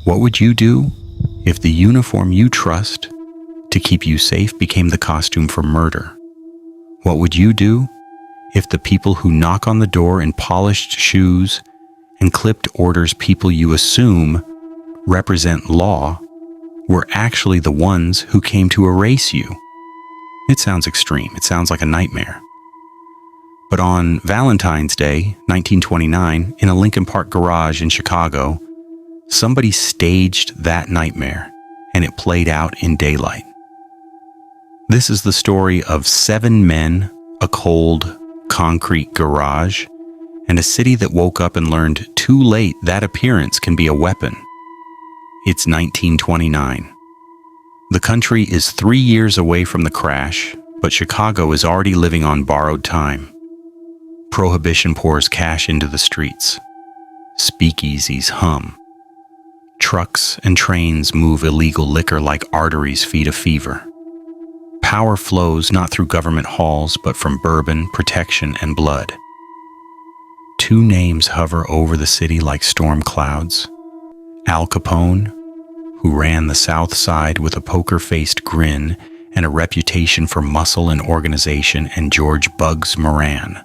What would you do if the uniform you trust to keep you safe became the costume for murder? What would you do if the people who knock on the door in polished shoes and clipped orders people you assume represent law were actually the ones who came to erase you? It sounds extreme. It sounds like a nightmare. But on Valentine's Day, 1929, in a Lincoln Park garage in Chicago, somebody staged that nightmare, and it played out in daylight. This is the story of 7 men, a cold, concrete garage, and a city that woke up and learned too late that appearance can be a weapon. It's 1929. The country is 3 years away from the crash, but Chicago is already living on borrowed time. Prohibition pours cash into the streets. Speakeasies hum. Trucks and trains move illegal liquor like arteries feed a fever. Power flows not through government halls, but from bourbon, protection, and blood. 2 names hover over the city like storm clouds. Al Capone, who ran the South Side with a poker-faced grin and a reputation for muscle and organization, and George Bugs Moran,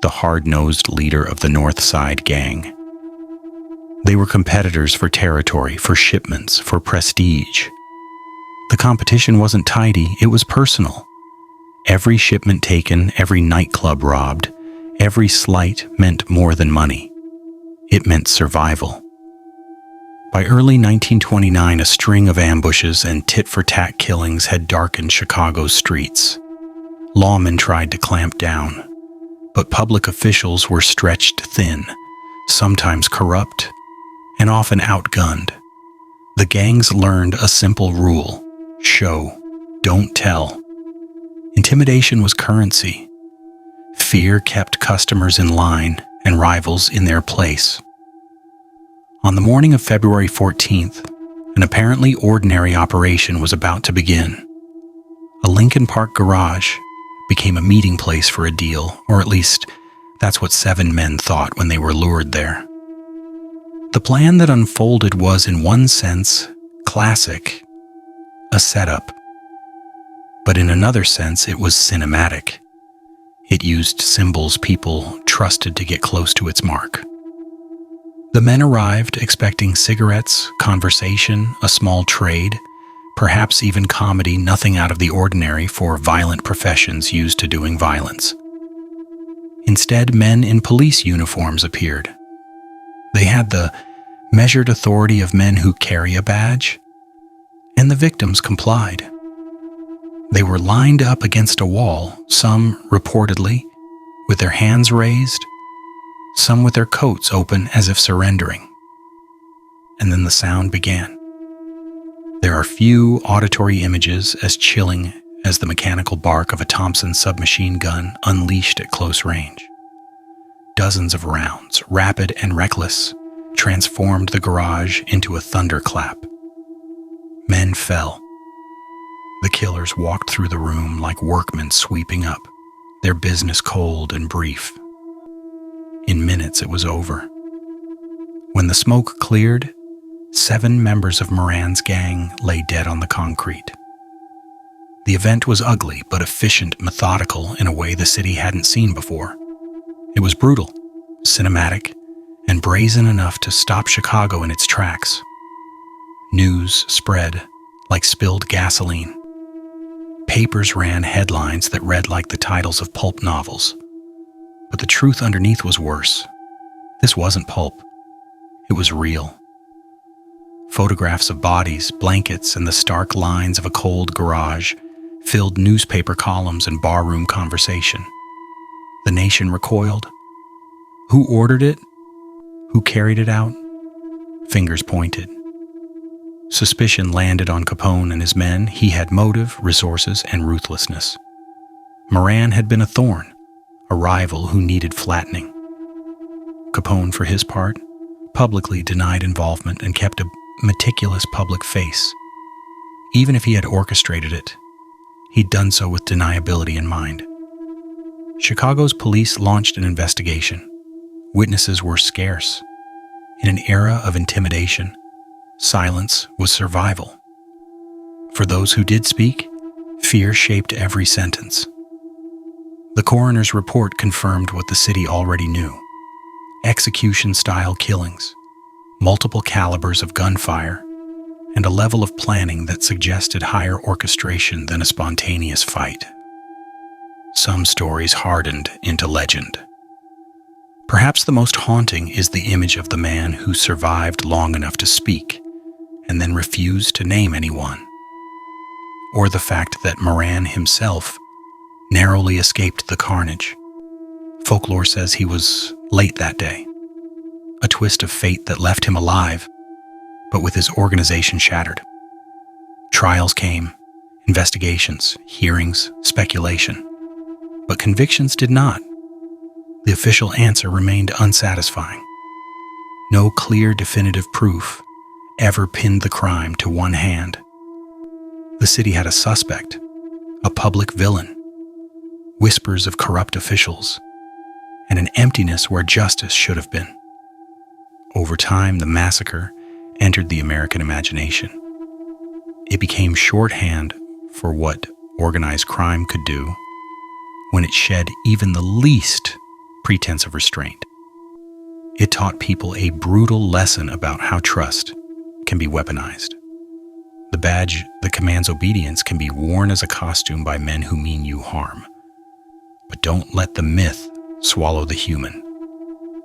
the hard-nosed leader of the North Side gang. They were competitors for territory, for shipments, for prestige. The competition wasn't tidy, it was personal. Every shipment taken, every nightclub robbed, every slight meant more than money. It meant survival. By early 1929, a string of ambushes and tit-for-tat killings had darkened Chicago's streets. Lawmen tried to clamp down, but public officials were stretched thin, sometimes corrupt, and often outgunned. The gangs learned a simple rule: show, don't tell. Intimidation was currency. Fear kept customers in line and rivals in their place. On the morning of February 14th, an apparently ordinary operation was about to begin. A Lincoln Park garage became a meeting place for a deal, or at least that's what 7 men thought when they were lured there. The plan that unfolded was, in one sense, classic, a setup. But in another sense, it was cinematic. It used symbols people trusted to get close to its mark. The men arrived expecting cigarettes, conversation, a small trade, perhaps even comedy, nothing out of the ordinary for violent professions used to doing violence. Instead, men in police uniforms appeared. They had the measured authority of men who carry a badge, and the victims complied. They were lined up against a wall, some reportedly with their hands raised, some with their coats open as if surrendering. And then the sound began. There are few auditory images as chilling as the mechanical bark of a Thompson submachine-gun unleashed at close range. Dozens of rounds, rapid and reckless, transformed the garage into a thunderclap. Men fell. The killers walked through the room like workmen sweeping up, their business cold and brief. In minutes, it was over. When the smoke cleared, 7 members of Moran's gang lay dead on the concrete. The event was ugly but efficient, methodical in a way the city hadn't seen before. It was brutal, cinematic, and brazen enough to stop Chicago in its tracks. News spread like spilled gasoline. Papers ran headlines that read like the titles of pulp novels. But the truth underneath was worse. This wasn't pulp. It was real. Photographs of bodies, blankets, and the stark lines of a cold garage filled newspaper columns and barroom conversation. The nation recoiled. Who ordered it? Who carried it out? Fingers pointed. Suspicion landed on Capone and his men. He had motive, resources, and ruthlessness. Moran had been a thorn, a rival who needed flattening. Capone, for his part, publicly denied involvement and kept a meticulous public face. Even if he had orchestrated it, he'd done so with deniability in mind. Chicago's police launched an investigation. Witnesses were scarce. In an era of intimidation, silence was survival. For those who did speak, fear shaped every sentence. The coroner's report confirmed what the city already knew: execution-style killings, multiple calibers of gunfire, and a level of planning that suggested higher orchestration than a spontaneous fight. Some stories hardened into legend. Perhaps the most haunting is the image of the man who survived long enough to speak and then refused to name anyone, or the fact that Moran himself narrowly escaped the carnage. Folklore says he was late that day, a twist of fate that left him alive, but with his organization shattered. Trials came, investigations, hearings, speculation, but convictions did not. The official answer remained unsatisfying. No clear, definitive proof ever pinned the crime to one hand. The city had a suspect, a public villain, whispers of corrupt officials, and an emptiness where justice should have been. Over time, the massacre entered the American imagination. It became shorthand for what organized crime could do when it shed even the least pretense of restraint. It taught people a brutal lesson about how trust can be weaponized. The badge that commands obedience can be worn as a costume by men who mean you harm. But don't let the myth swallow the human.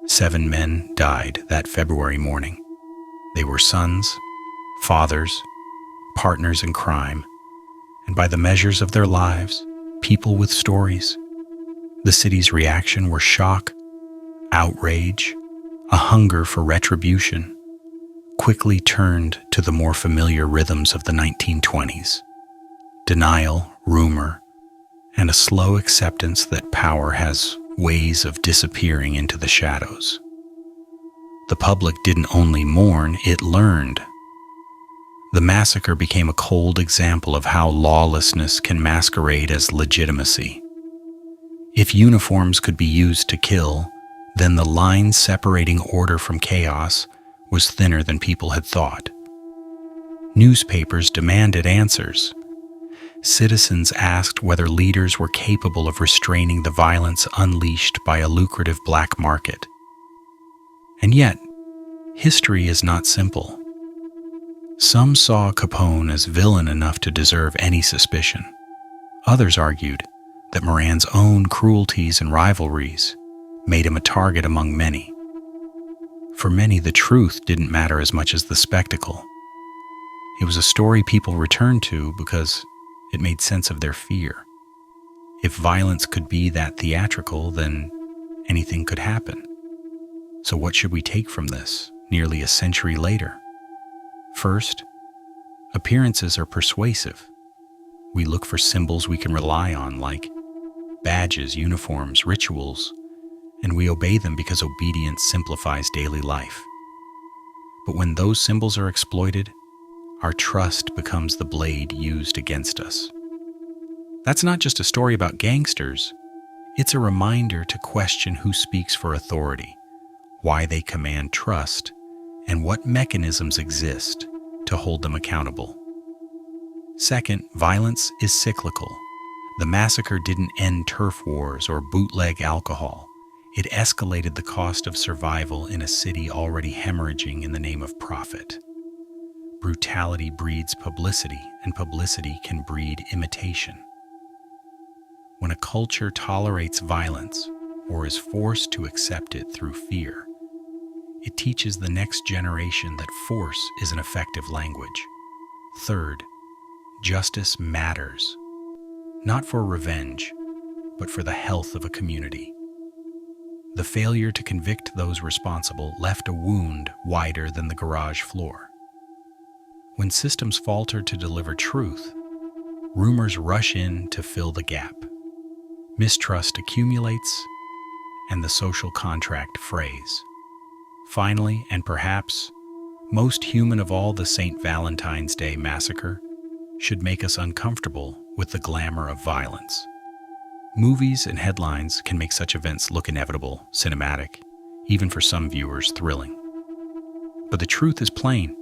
7 men died that February morning. They were sons, fathers, partners in crime, and by the measures of their lives, people with stories. The city's reaction were shock, outrage, a hunger for retribution, quickly turned to the more familiar rhythms of the 1920s: denial, rumor, and a slow acceptance that power has ways of disappearing into the shadows. The public didn't only mourn, it learned. The massacre became a cold example of how lawlessness can masquerade as legitimacy. If uniforms could be used to kill, then the line separating order from chaos was thinner than people had thought. Newspapers demanded answers. Citizens asked whether leaders were capable of restraining the violence unleashed by a lucrative black market. And yet, history is not simple. Some saw Capone as villain enough to deserve any suspicion. Others argued that Moran's own cruelties and rivalries made him a target among many. For many, the truth didn't matter as much as the spectacle. It was a story people returned to because it made sense of their fear. If violence could be that theatrical, then anything could happen. So what should we take from this, nearly a century later? First, appearances are persuasive. We look for symbols we can rely on, like badges, uniforms, rituals, and we obey them because obedience simplifies daily life. But when those symbols are exploited, our trust becomes the blade used against us. That's not just a story about gangsters. It's a reminder to question who speaks for authority, why they command trust, and what mechanisms exist to hold them accountable. Second, violence is cyclical. The massacre didn't end turf wars or bootleg alcohol. It escalated the cost of survival in a city already hemorrhaging in the name of profit. Brutality breeds publicity, and publicity can breed imitation. When a culture tolerates violence or is forced to accept it through fear, it teaches the next generation that force is an effective language. Third, justice matters, not for revenge, but for the health of a community. The failure to convict those responsible left a wound wider than the garage floor. When systems falter to deliver truth, rumors rush in to fill the gap. Mistrust accumulates, and the social contract frays. Finally, and perhaps most human of all, the St. Valentine's Day massacre should make us uncomfortable with the glamour of violence. Movies and headlines can make such events look inevitable, cinematic, even for some viewers thrilling. But the truth is plain.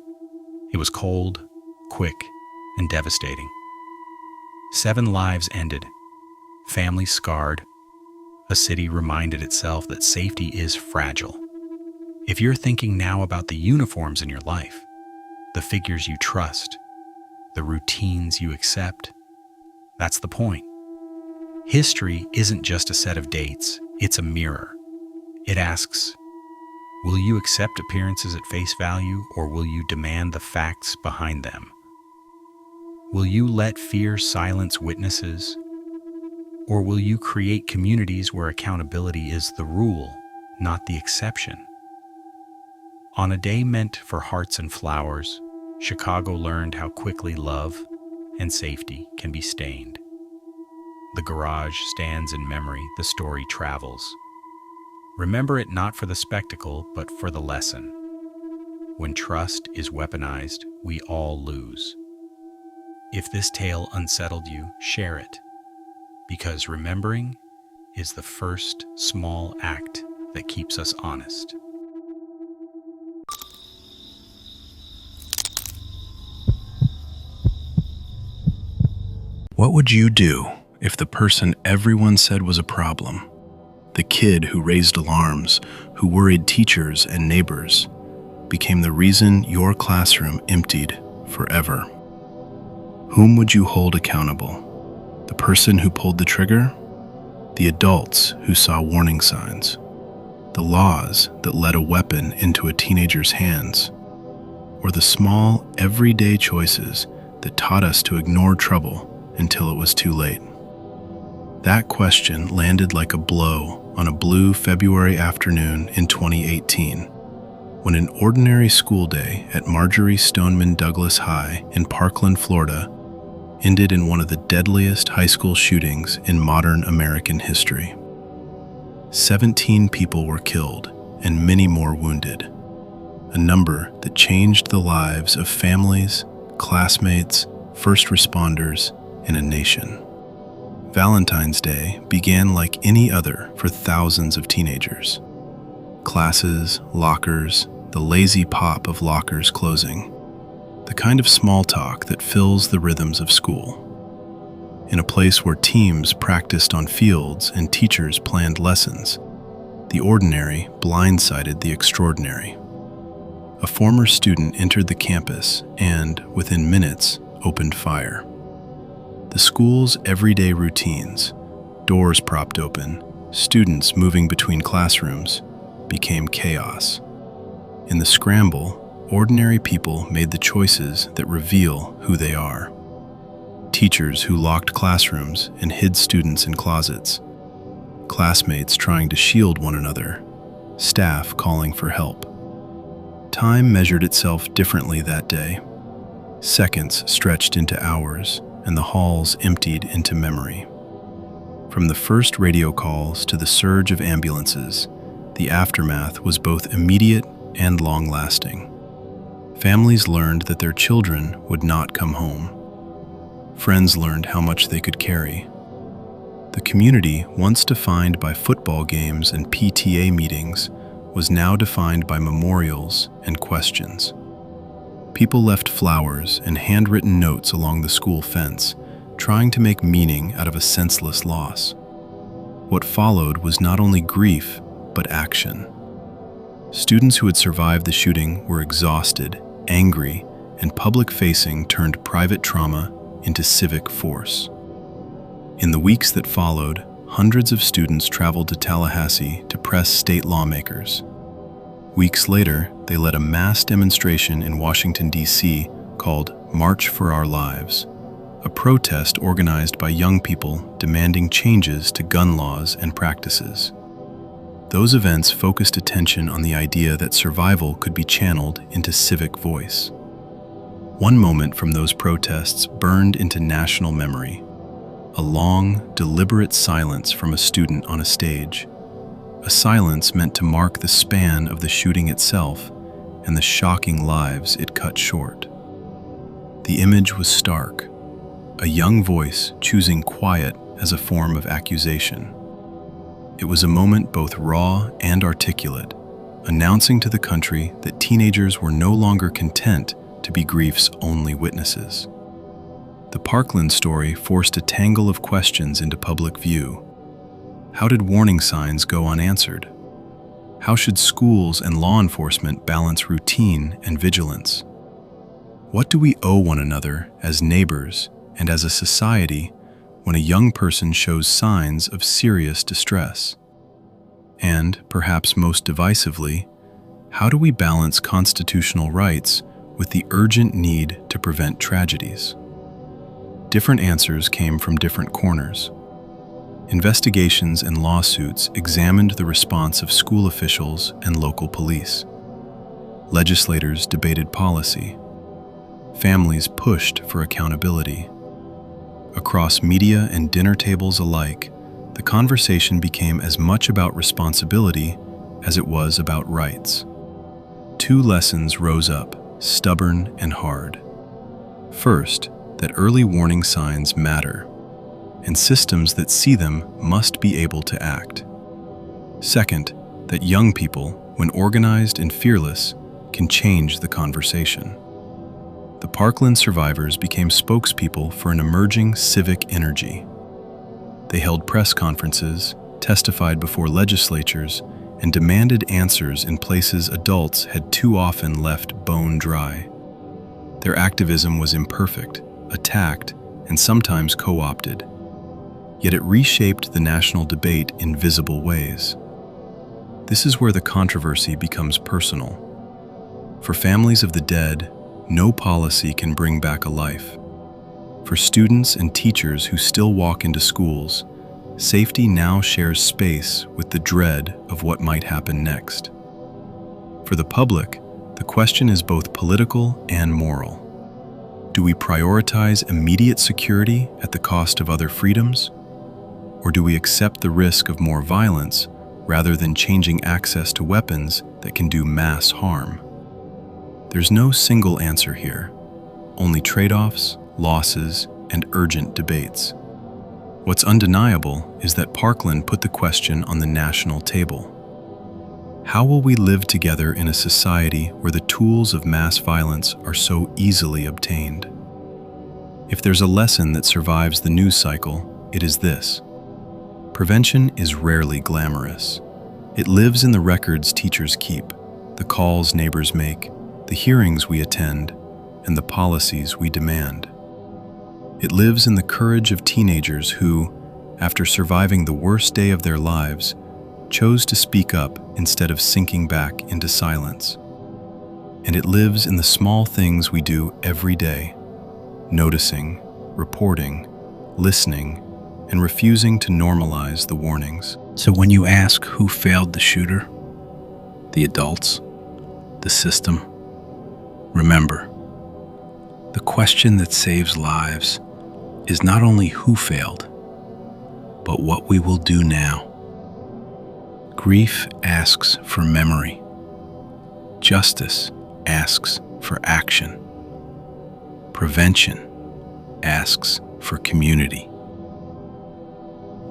It was cold, quick, and devastating. 7 lives ended, families scarred, a city reminded itself that safety is fragile. If you're thinking now about the uniforms in your life, the figures you trust, the routines you accept, that's the point. History isn't just a set of dates, it's a mirror. It asks, will you accept appearances at face value, or will you demand the facts behind them? Will you let fear silence witnesses, or will you create communities where accountability is the rule, not the exception? On a day meant for hearts and flowers, Chicago learned how quickly love and safety can be stained. The garage stands in memory, the story travels. Remember it not for the spectacle, but for the lesson. When trust is weaponized, we all lose. If this tale unsettled you, share it, because remembering is the first small act that keeps us honest. What would you do if the person everyone said was a problem, the kid who raised alarms, who worried teachers and neighbors, became the reason your classroom emptied forever? Whom would you hold accountable? The person who pulled the trigger? The adults who saw warning signs? The laws that led a weapon into a teenager's hands? Or the small, everyday choices that taught us to ignore trouble until it was too late? That question landed like a blow on a blue February afternoon in 2018, when an ordinary school day at Marjory Stoneman Douglas High in Parkland, Florida, ended in one of the deadliest high school shootings in modern American history. 17 people were killed and many more wounded, a number that changed the lives of families, classmates, first responders, and a nation. Valentine's Day began like any other for thousands of teenagers. Classes, lockers, the lazy pop of lockers closing, the kind of small talk that fills the rhythms of school. In a place where teams practiced on fields and teachers planned lessons, the ordinary blindsided the extraordinary. A former student entered the campus and, within minutes, opened fire. The school's everyday routines, doors propped open, students moving between classrooms, became chaos. In the scramble, ordinary people made the choices that reveal who they are. Teachers who locked classrooms and hid students in closets. Classmates trying to shield one another. Staff calling for help. Time measured itself differently that day. Seconds stretched into hours, and the halls emptied into memory. From the first radio calls to the surge of ambulances, the aftermath was both immediate and long-lasting. Families learned that their children would not come home. Friends learned how much they could carry. The community, once defined by football games and PTA meetings, was now defined by memorials and questions. People left flowers and handwritten notes along the school fence, trying to make meaning out of a senseless loss. What followed was not only grief, but action. Students who had survived the shooting were exhausted, angry, and public-facing turned private trauma into civic force. In the weeks that followed, hundreds of students traveled to Tallahassee to press state lawmakers. Weeks later, they led a mass demonstration in Washington, D.C. called March for Our Lives, a protest organized by young people demanding changes to gun laws and practices. Those events focused attention on the idea that survival could be channeled into civic voice. One moment from those protests burned into national memory: a long, deliberate silence from a student on a stage. A silence meant to mark the span of the shooting itself and the shocking lives it cut short. The image was stark, a young voice choosing quiet as a form of accusation. It was a moment both raw and articulate, announcing to the country that teenagers were no longer content to be grief's only witnesses. The Parkland story forced a tangle of questions into public view. How did warning signs go unanswered? How should schools and law enforcement balance routine and vigilance? What do we owe one another as neighbors and as a society when a young person shows signs of serious distress? And, perhaps most divisively, how do we balance constitutional rights with the urgent need to prevent tragedies? Different answers came from different corners. Investigations and lawsuits examined the response of school officials and local police. Legislators debated policy. Families pushed for accountability. Across media and dinner tables alike, the conversation became as much about responsibility as it was about rights. Two lessons rose up, stubborn and hard. First, that early warning signs matter, and systems that see them must be able to act. Second, that young people, when organized and fearless, can change the conversation. The Parkland survivors became spokespeople for an emerging civic energy. They held press conferences, testified before legislatures, and demanded answers in places adults had too often left bone dry. Their activism was imperfect, attacked, and sometimes co-opted. Yet it reshaped the national debate in visible ways. This is where the controversy becomes personal. For families of the dead, no policy can bring back a life. For students and teachers who still walk into schools, safety now shares space with the dread of what might happen next. For the public, the question is both political and moral. Do we prioritize immediate security at the cost of other freedoms? Or do we accept the risk of more violence rather than changing access to weapons that can do mass harm? There's no single answer here, only trade-offs, losses, and urgent debates. What's undeniable is that Parkland put the question on the national table. How will we live together in a society where the tools of mass violence are so easily obtained? If there's a lesson that survives the news cycle, it is this. Prevention is rarely glamorous. It lives in the records teachers keep, the calls neighbors make, the hearings we attend, and the policies we demand. It lives in the courage of teenagers who, after surviving the worst day of their lives, chose to speak up instead of sinking back into silence. And it lives in the small things we do every day, noticing, reporting, listening, and refusing to normalize the warnings. So when you ask who failed the shooter, the adults, the system, remember, the question that saves lives is not only who failed, but what we will do now. Grief asks for memory. Justice asks for action. Prevention asks for community.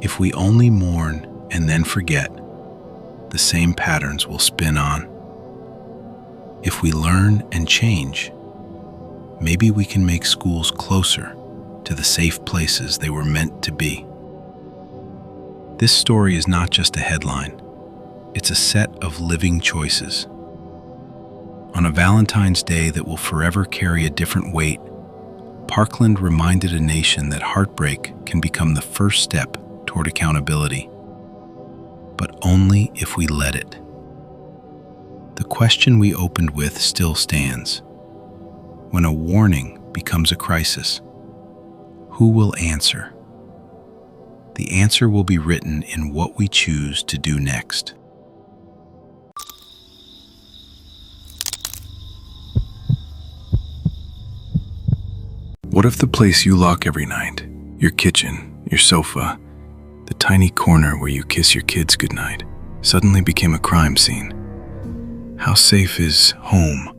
If we only mourn and then forget, the same patterns will spin on. If we learn and change, maybe we can make schools closer to the safe places they were meant to be. This story is not just a headline, it's a set of living choices. On a Valentine's Day that will forever carry a different weight, Parkland reminded a nation that heartbreak can become the first step toward accountability, but only if we let it. The question we opened with still stands. When a warning becomes a crisis, who will answer? The answer will be written in what we choose to do next. What if the place you lock every night, your kitchen, your sofa, the tiny corner where you kiss your kids goodnight, suddenly became a crime scene? How safe is home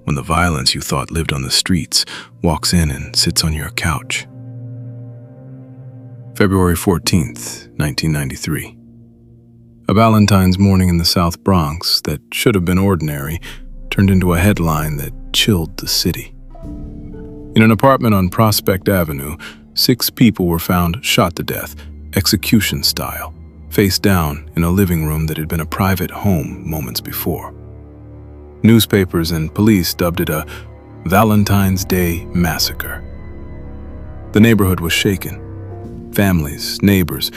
when the violence you thought lived on the streets walks in and sits on your couch? February 14th, 1993. A Valentine's morning in the South Bronx that should have been ordinary turned into a headline that chilled the city. In an apartment on Prospect Avenue, 6 people were found shot to death, execution style, face down in a living room that had been a private home moments before. Newspapers and police dubbed it a Valentine's Day Massacre. The neighborhood was shaken. Families, neighbors,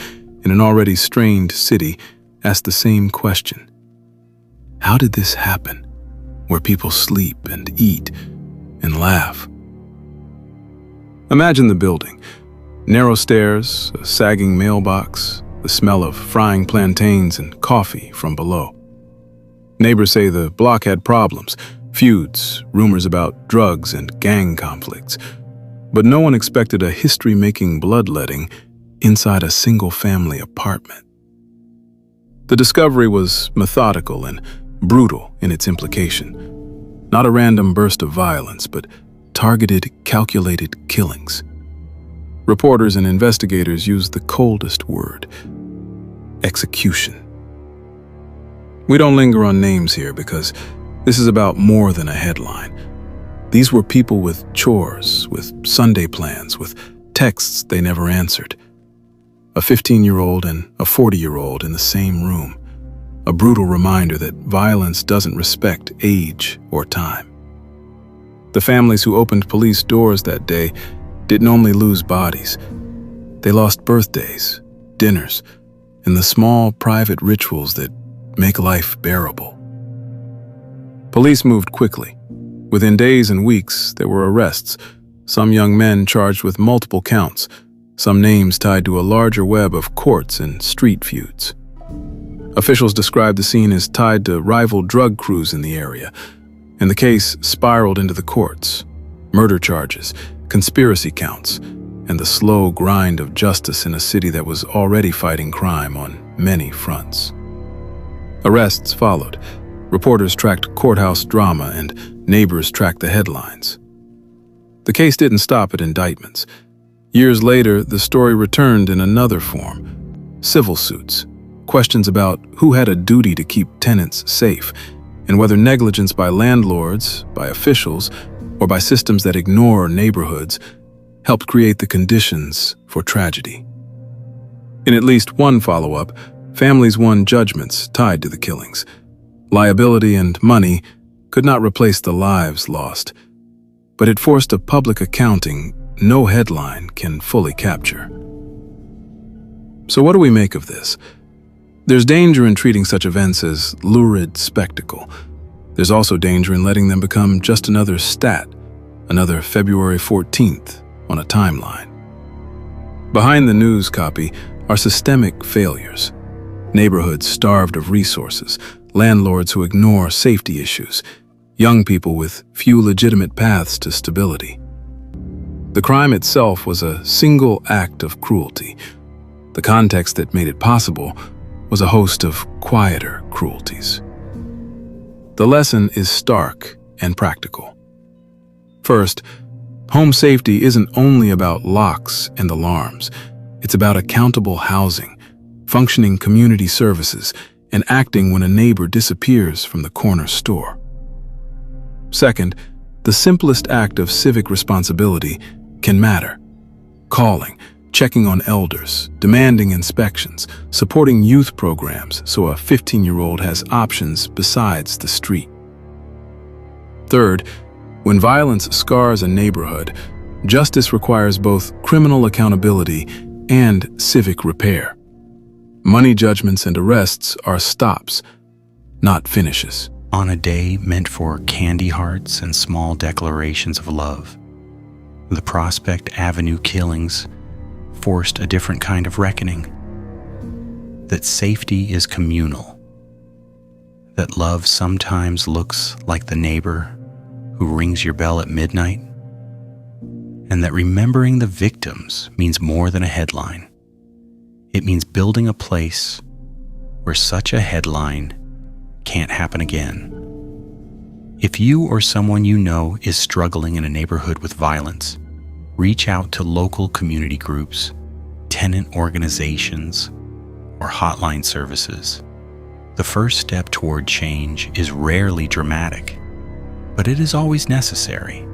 in an already strained city asked the same question. How did this happen, where people sleep and eat and laugh? Imagine the building. Narrow stairs, a sagging mailbox, the smell of frying plantains and coffee from below. Neighbors say the block had problems, feuds, rumors about drugs and gang conflicts. But no one expected a history-making bloodletting inside a single-family apartment. The discovery was methodical and brutal in its implication. Not a random burst of violence, but targeted, calculated killings. Reporters and investigators used the coldest word: execution. We don't linger on names here because this is about more than a headline. These were people with chores, with Sunday plans, with texts they never answered. A 15-year-old and a 40-year-old in the same room. A brutal reminder that violence doesn't respect age or time. The families who opened police doors that day didn't only lose bodies. They lost birthdays, dinners, and the small private rituals that make life bearable. Police moved quickly. Within days and weeks, there were arrests, some young men charged with multiple counts, some names tied to a larger web of courts and street feuds. Officials described the scene as tied to rival drug crews in the area, and the case spiraled into the courts. Murder charges, conspiracy counts, and the slow grind of justice in a city that was already fighting crime on many fronts. Arrests followed. Reporters tracked courthouse drama and neighbors tracked the headlines. The case didn't stop at indictments. Years later, the story returned in another form: civil suits, questions about who had a duty to keep tenants safe, and whether negligence by landlords, by officials, or by systems that ignore neighborhoods helped create the conditions for tragedy. In at least one follow-up, families won judgments tied to the killings. Liability and money could not replace the lives lost, but it forced a public accounting no headline can fully capture. So what do we make of this? There's danger in treating such events as lurid spectacle. There's also danger in letting them become just another stat, another February 14th on a timeline. Behind the news copy are systemic failures. Neighborhoods starved of resources, landlords who ignore safety issues, young people with few legitimate paths to stability. The crime itself was a single act of cruelty. The context that made it possible was a host of quieter cruelties. The lesson is stark and practical. First, home safety isn't only about locks and alarms. It's about accountable housing, functioning community services, and acting when a neighbor disappears from the corner store. Second, the simplest act of civic responsibility can matter. Calling, checking on elders, demanding inspections, supporting youth programs so a 15-year-old has options besides the street. Third, when violence scars a neighborhood, justice requires both criminal accountability and civic repair. Money judgments and arrests are stops, not finishes. On a day meant for candy hearts and small declarations of love, the Prospect Avenue killings forced a different kind of reckoning. That safety is communal. That love sometimes looks like the neighbor who rings your bell at midnight. And that remembering the victims means more than a headline. It means building a place where such a headline can't happen again. If you or someone you know is struggling in a neighborhood with violence, reach out to local community groups, tenant organizations, or hotline services. The first step toward change is rarely dramatic, but it is always necessary.